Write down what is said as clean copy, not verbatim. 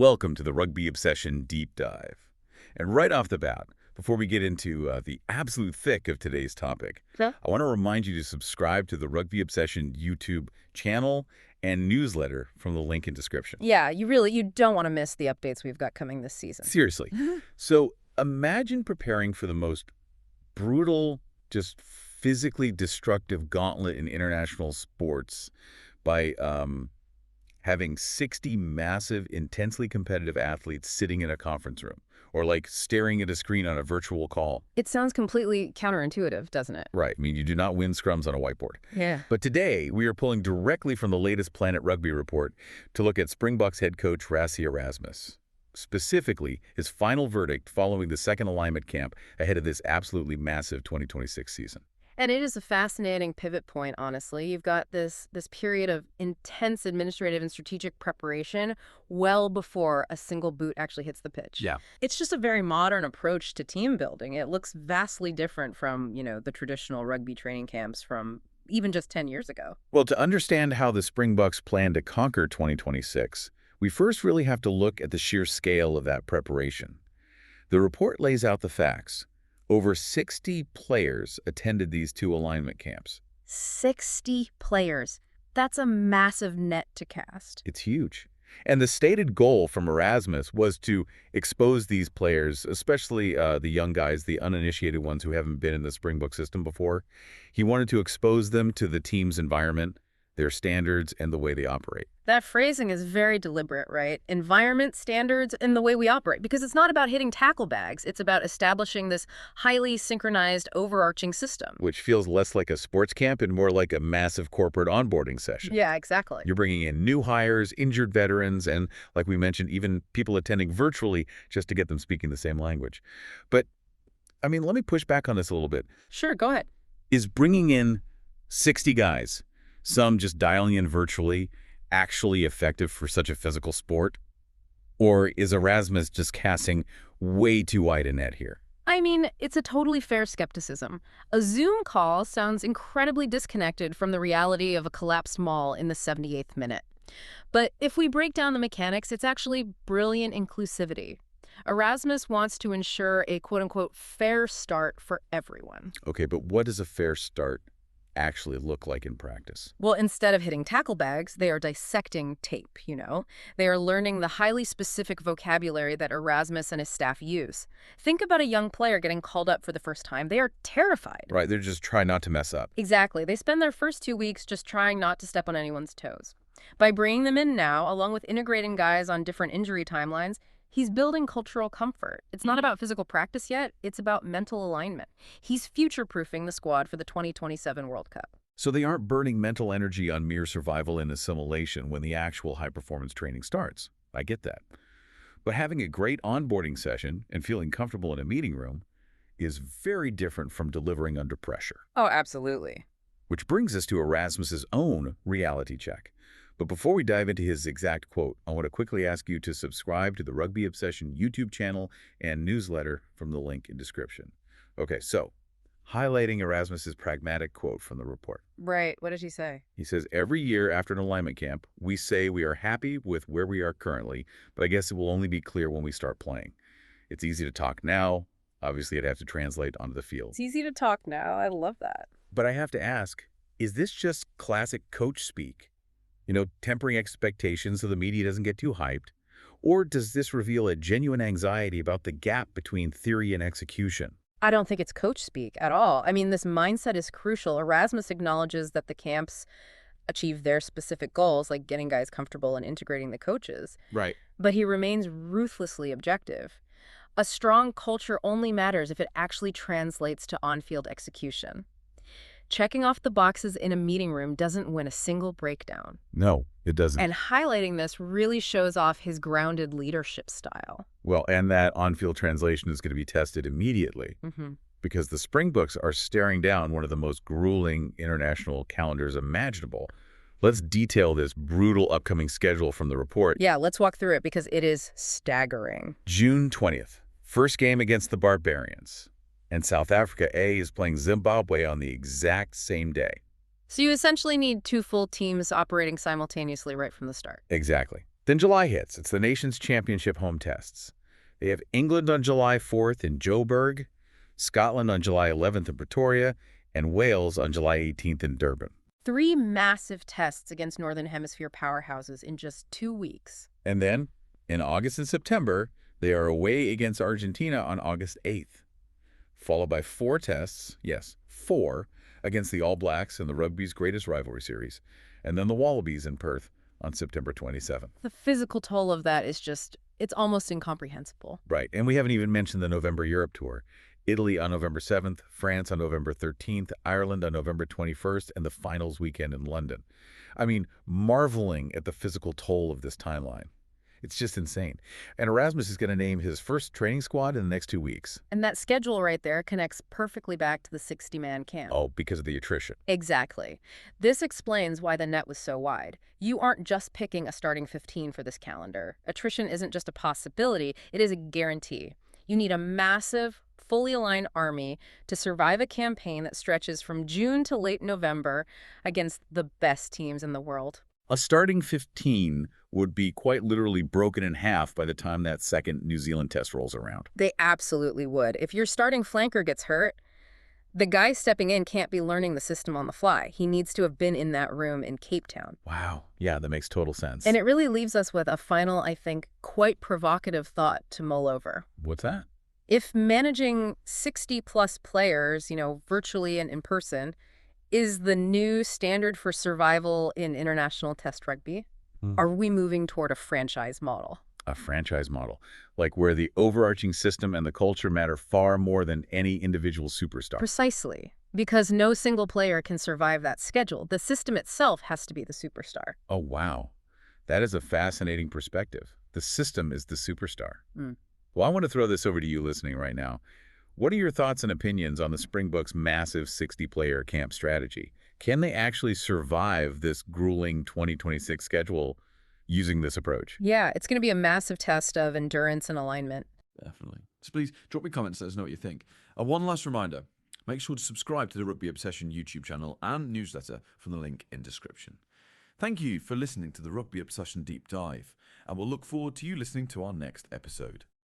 Welcome to the Rugby Obsession Deep Dive. And right off the bat, before we get into the absolute thick of today's topic, Yeah. I want to remind you to subscribe to the Rugby Obsession YouTube channel and newsletter from the link in description. Yeah, you don't want to miss the updates we've got coming this season. Seriously. So imagine preparing for the most brutal, just physically destructive gauntlet in international sports by having 60 massive, intensely competitive athletes sitting in a conference room or like staring at a screen on a virtual call. It sounds completely counterintuitive, doesn't it? Right. I mean, you do not win scrums on a whiteboard. Yeah. But today, we are pulling directly from the latest Planet Rugby report to look at Springboks head coach Rassie Erasmus. Specifically, his final verdict following the second alignment camp ahead of this absolutely massive 2026 season. And it is a fascinating pivot point, honestly. You've got this period of intense administrative and strategic preparation well before a single boot actually hits the pitch. Yeah. It's just a very modern approach to team building. It looks vastly different from, the traditional rugby training camps from even just 10 years ago. Well, to understand how the Springboks plan to conquer 2026, we first really have to look at the sheer scale of that preparation. The report lays out the facts. Over 60 players attended these two alignment camps. 60 players. That's a massive net to cast. It's huge. And the stated goal from Erasmus was to expose these players, especially the young guys, the uninitiated ones who haven't been in the Springbok system before. He wanted to expose them to the team's environment, their standards, and the way they operate. That phrasing is very deliberate, right? Environment, standards, and the way we operate. Because it's not about hitting tackle bags. It's about establishing this highly synchronized, overarching system. Which feels less like a sports camp and more like a massive corporate onboarding session. Yeah, exactly. You're bringing in new hires, injured veterans, and, like we mentioned, even people attending virtually just to get them speaking the same language. But, I mean, let me push back on this a little bit. Sure, go ahead. Is bringing in 60 guys, some just dialing in virtually, actually effective for such a physical sport? Or is Erasmus just casting way too wide a net here? I mean, it's a totally fair skepticism. A Zoom call sounds incredibly disconnected from the reality of a collapsed mall in the 78th minute. But if we break down the mechanics, it's actually brilliant inclusivity. Erasmus wants to ensure a quote-unquote fair start for everyone. Okay, but what does a fair start actually look like in practice? Well, instead of hitting tackle bags, they are dissecting tape, They are learning the highly specific vocabulary that Erasmus and his staff use. Think about a young player getting called up for the first time. They are terrified. Right, they're just trying not to mess up. Exactly. They spend their first 2 weeks just trying not to step on anyone's toes. By bringing them in now, along with integrating guys on different injury timelines, he's building cultural comfort. It's not about physical practice yet. It's about mental alignment. He's future-proofing the squad for the 2027 World Cup. So they aren't burning mental energy on mere survival and assimilation when the actual high-performance training starts. I get that. But having a great onboarding session and feeling comfortable in a meeting room is very different from delivering under pressure. Oh, absolutely. Which brings us to Erasmus's own reality check. But before we dive into his exact quote, I want to quickly ask you to subscribe to the Rugby Obsession YouTube channel and newsletter from the link in description. Okay, so highlighting Erasmus's pragmatic quote from the report. Right. What did he say? He says, every year after an alignment camp, we say we are happy with where we are currently, but I guess it will only be clear when we start playing. It's easy to talk now. Obviously, it'd have to translate onto the field. It's easy to talk now. I love that. But I have to ask, is this just classic coach speak? Tempering expectations so the media doesn't get too hyped? Or does this reveal a genuine anxiety about the gap between theory and execution? I don't think it's coach speak at all. I mean, this mindset is crucial. Erasmus acknowledges that the camps achieve their specific goals, like getting guys comfortable and integrating the coaches. Right. But he remains ruthlessly objective. A strong culture only matters if it actually translates to on-field execution. Checking off the boxes in a meeting room doesn't win a single breakdown. No, it doesn't. And highlighting this really shows off his grounded leadership style. Well, and that on-field translation is going to be tested immediately because the Springboks are staring down one of the most grueling international calendars imaginable. Let's detail this brutal upcoming schedule from the report. Yeah, let's walk through it because it is staggering. June 20th, first game against the Barbarians. And South Africa A is playing Zimbabwe on the exact same day. So you essentially need 2 full teams operating simultaneously right from the start. Exactly. Then July hits. It's the nation's championship home tests. They have England on July 4th in Joburg, Scotland on July 11th in Pretoria, and Wales on July 18th in Durban. 3 massive tests against Northern Hemisphere powerhouses in just 2 weeks. And then, in August and September, they are away against Argentina on August 8th, followed by 4 tests, yes, 4, against the All Blacks in the Rugby's greatest rivalry series, and then the Wallabies in Perth on September 27th. The physical toll of that is just, it's almost incomprehensible. Right, and we haven't even mentioned the November Europe tour. Italy on November 7th, France on November 13th, Ireland on November 21st, and the finals weekend in London. I mean, marveling at the physical toll of this timeline. It's just insane. And Erasmus is going to name his first training squad in the next 2 weeks. And that schedule right there connects perfectly back to the 60-man camp. Oh, because of the attrition. Exactly. This explains why the net was so wide. You aren't just picking a starting 15 for this calendar. Attrition isn't just a possibility, it is a guarantee. You need a massive, fully aligned army to survive a campaign that stretches from June to late November against the best teams in the world. A starting 15 would be quite literally broken in half by the time that second New Zealand test rolls around. They absolutely would. If your starting flanker gets hurt, the guy stepping in can't be learning the system on the fly. He needs to have been in that room in Cape Town. Wow. Yeah, that makes total sense. And it really leaves us with a final, I think, quite provocative thought to mull over. What's that? If managing 60-plus players, virtually and in person, is the new standard for survival in international test rugby, are we moving toward a franchise model? A franchise model, like where the overarching system and the culture matter far more than any individual superstar. Precisely. Because no single player can survive that schedule. The system itself has to be the superstar. Oh, wow. That is a fascinating perspective. The system is the superstar. Well, I want to throw this over to you listening right now. What are your thoughts and opinions on the Springboks' massive 60-player camp strategy? Can they actually survive this grueling 2026 schedule using this approach? Yeah, it's going to be a massive test of endurance and alignment. Definitely. So please drop your comments, let us know what you think. And one last reminder, make sure to subscribe to the Rugby Obsession YouTube channel and newsletter from the link in description. Thank you for listening to the Rugby Obsession Deep Dive, and we'll look forward to you listening to our next episode.